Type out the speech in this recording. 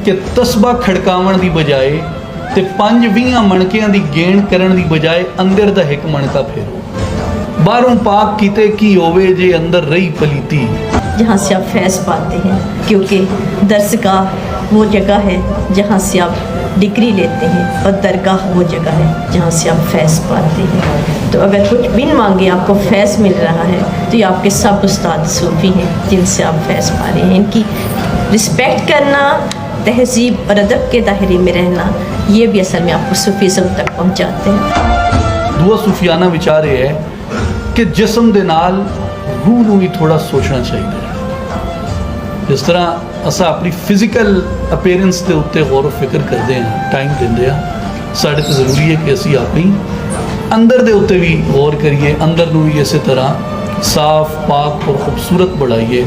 कि तस्बा खड़कावन की बजाय ते 5-20 मणकियां दी गेण करन दी बजाय अंदर दा एक मणका फेरो। बाहरों पाक किते की होवे जे अंदर रही पलीती। जहाँ से आप फैज़ पाते हैं, क्योंकि दरसगाह वो जगह है जहाँ से आप डिग्री लेते हैं और दरगाह वो जगह है जहाँ से आप फैज़ पाते हैं। तो अगर कुछ बिन मांगे आपको फैज़ मिल रहा है तो ये आपके सब उस्ताद सूफ़ी हैं जिनसे आप फैज़ पा रहे हैं। इनकी रिस्पेक्ट करना, तहज़ीब और अदब के दायरे में रहना, ये भी असल में आपको सूफीज़म तक पहुँचाते हैं। दूआ सूफियाना विचार ये है कि जिस्म दे नाल रूह नूं भी थोड़ा सोचना चाहिए। जिस तरह असा अपनी फिजिकल अपीयरेंस के उत्ते गौर फिक्र करते हैं, टाइम देंगे हैं, साढ़े तो ज़रूरी है कि असी अपनी अंदर दे उत्ते भी गौर करिए, अंदर नूं भी इस तरह साफ पाक और खूबसूरत बढ़ाइए।